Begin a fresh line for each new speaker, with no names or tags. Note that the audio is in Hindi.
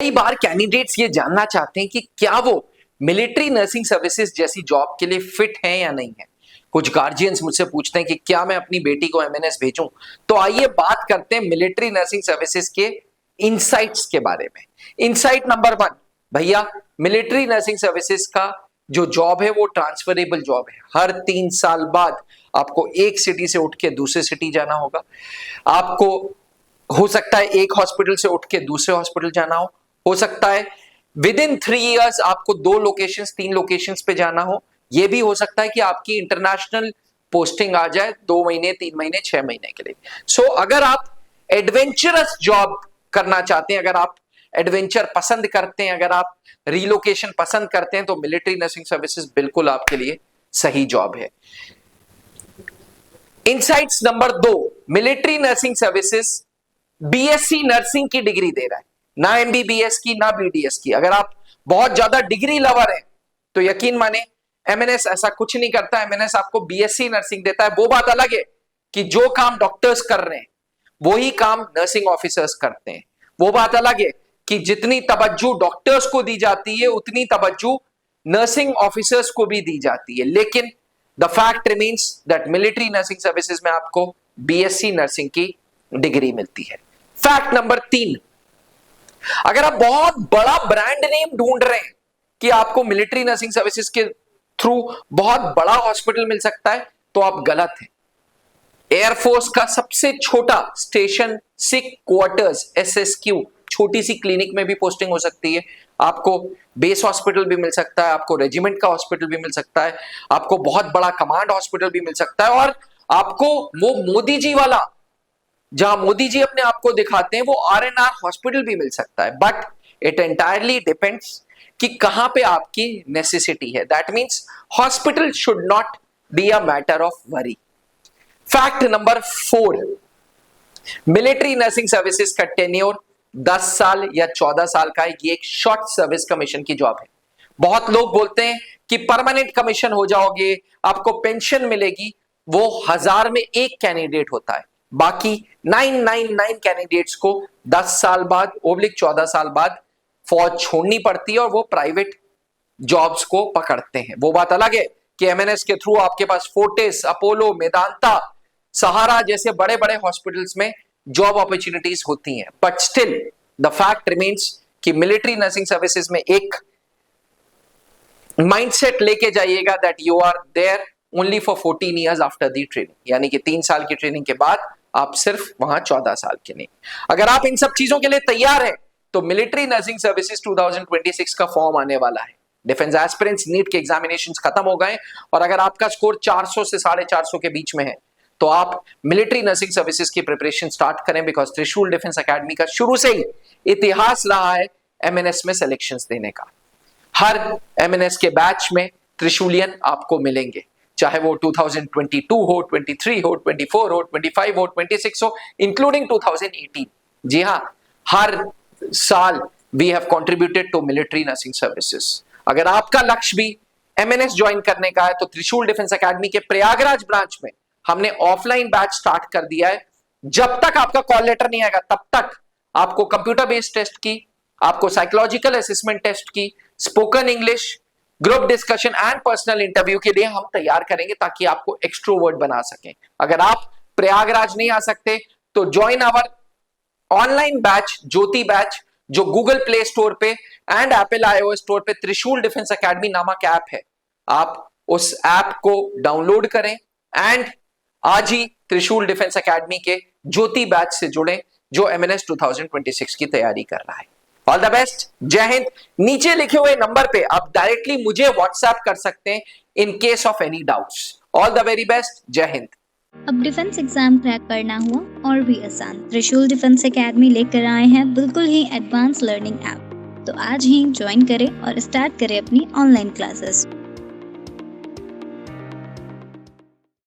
कई बार कैंडिडेट्स ये जानना चाहते हैं कि क्या वो मिलिट्री नर्सिंग सर्विसेज जैसी जॉब के लिए फिट हैं या नहीं है। कुछ गार्जियंस मुझसे पूछते हैं कि क्या मैं अपनी बेटी को एमएनएस भेजूं। तो आइए बात करते हैं मिलिट्री नर्सिंग सर्विसेज के इनसाइट्स के बारे में। इनसाइट नंबर 1, भैया मिलिट्री नर्सिंग सर्विसेज का जो जॉब है वो ट्रांसफरेबल जॉब है। हर 3 साल बाद आपको एक सिटी से उठ के दूसरे सिटी जाना होगा। आपको हो सकता है एक हॉस्पिटल से उठ के दूसरे हॉस्पिटल जाना हो सकता है विद इन 3 इयर्स आपको 2 लोकेशंस 3 लोकेशंस पे जाना हो। यह भी हो सकता है कि आपकी इंटरनेशनल पोस्टिंग आ जाए 2 महीने 3 महीने 6 महीने के लिए। सो अगर आप एडवेंचरस जॉब करना चाहते हैं, अगर आप एडवेंचर पसंद करते हैं, अगर आप रिलोकेशन पसंद करते हैं, तो मिलिट्री नर्सिंग सर्विसेज बिल्कुल आपके लिए सही जॉब है। Insights number 2, military nursing services BSc nursing की डिग्री दे रहा है, ना एमबीबीएस की ना बीडीएस की। अगर आप बहुत ज्यादा डिग्री लवर हैं तो यकीन माने एमएनएस ऐसा कुछ नहीं करता। एमएनएस आपको बीएससी नर्सिंग देता है। वो बात अलग है कि जो काम डॉक्टर्स कर रहे हैं वही काम नर्सिंग ऑफिसर्स करते हैं। वो बात अलग है कि जितनी तवज्जो डॉक्टर्स को दी जाती है उतनी तवज्जो नर्सिंग ऑफिसर्स को भी दी जाती है। लेकिन the fact remains that military nursing services में आपको बीएससी नर्सिंग की डिग्री मिलती है। फैक्ट नंबर 3, अगर आप बहुत बड़ा ब्रांड नेम ढूंढ रहे हैं कि आपको मिलिट्री नर्सिंग सर्विसेज के थ्रू बहुत बड़ा हॉस्पिटल मिल सकता है, तो आप गलत हैं। एयरफोर्स का सबसे छोटा स्टेशन सिक क्वार्टर्स एसएसक्यू, छोटी सी क्लिनिक में भी पोस्टिंग हो सकती है। आपको बेस हॉस्पिटल भी मिल सकता है, आपको रेजिमेंट का हॉस्पिटल भी मिल सकता है, आपको बहुत बड़ा कमांड हॉस्पिटल भी मिल सकता है, और आपको वो मोदी जी वाला जहां मोदी जी अपने आप को दिखाते हैं वो आरएनआर हॉस्पिटल भी मिल सकता है। बट इट एंटायरली डिपेंड्स कि कहां पे आपकी नेसेसिटी है। That means hospital should not be a matter of worry. Fact number 4, military nursing services का टेन्योर 10 साल या 14 साल का है। ये एक शॉर्ट सर्विस कमीशन की जॉब है। बहुत लोग बोलते हैं कि परमानेंट कमीशन हो जाओगे, आपको पेंशन मिलेगी। वो 1000 में एक कैंडिडेट होता है, बाकी 999 कैंडिडेट्स को 10 साल बाद ओब्लिक 14 साल बाद फौज छोड़नी पड़ती है और वो प्राइवेट जॉब्स को पकड़ते हैं। वो बात अलग है कि एमएनएस के थ्रू आपके पास फोर्टिस, अपोलो, मेदांता, सहारा जैसे बड़े बड़े हॉस्पिटल्स में जॉब अपॉर्चुनिटीज होती हैं। But still the fact remains कि मिलिट्री नर्सिंग सर्विसेज में एक माइंडसेट लेके जाइएगा that you are there only for 14 years after the training, यानी कि 3 साल की ट्रेनिंग के बाद आप सिर्फ वहां 14 साल के लिए। अगर आप इन सब चीजों के लिए तैयार हैं तो मिलिट्री नर्सिंग सर्विसेज 2026 का फॉर्म आने वाला है। डिफेंस एस्पिरेंट्स नीट के एग्जामिनेशंस खत्म हो गए और अगर आपका स्कोर 400 से 450 के बीच में है तो आप मिलिट्री नर्सिंग सर्विसेज की प्रिपरेशन स्टार्ट करें, बिकॉज त्रिशूल डिफेंस एकेडमी का शुरू से ही इतिहास रहा है एमएनएस में सिलेक्शंस देने का। हर एमएनएस के बैच में त्रिशूलियन आपको मिलेंगे, चाहे वो 2022 हो, 23 हो, 24 हो, 25 हो, 26 हो, इंक्लूडिंग 2018। जी हाँ, हर साल we have contributed to military nursing services. अगर आपका लक्ष्य भी एमएनएस ज्वाइन करने का है तो त्रिशूल डिफेंस एकेडमी के प्रयागराज ब्रांच में हमने ऑफलाइन बैच स्टार्ट कर दिया है। जब तक आपका कॉल लेटर नहीं आएगा तब तक आपको कंप्यूटर बेस्ड टेस्ट की, आपको साइकोलॉजिकल असेसमेंट टेस्ट की, spoken English, group discussion and personal interview के लिए हम तैयार करेंगे ताकि आपको एक्सट्रोवर्ट बना सकें। अगर आप प्रयागराज नहीं आ सकते तो join our online batch Jyoti batch, जो गूगल प्ले स्टोर पे एंड एप्पल आईओएस स्टोर पे त्रिशूल डिफेंस एकेडमी नामक ऐप है। आप उस ऐप को डाउनलोड करें एंड आज ही त्रिशूल डिफेंस एकेडमी के ज्योति बैच से जुड़ें जो एमएनएस 2026 की तैयारी कर रहा है। ऑल द बेस्ट, जय हिंद। नीचे लिखे हुए नंबर पे आप डायरेक्टली मुझे व्हाट्सएप कर सकते हैं in case of any doubts. All the very best, जय हिंद।
अब डिफेंस एग्जाम क्रैक करना हुआ और भी आसान, त्रिशूल डिफेंस एकेडमी लेकर आए हैं बिल्कुल ही एडवांस लर्निंग ऐप। तो आज ही ज्वाइन करें और स्टार्ट करें अपनी ऑनलाइन क्लासेस।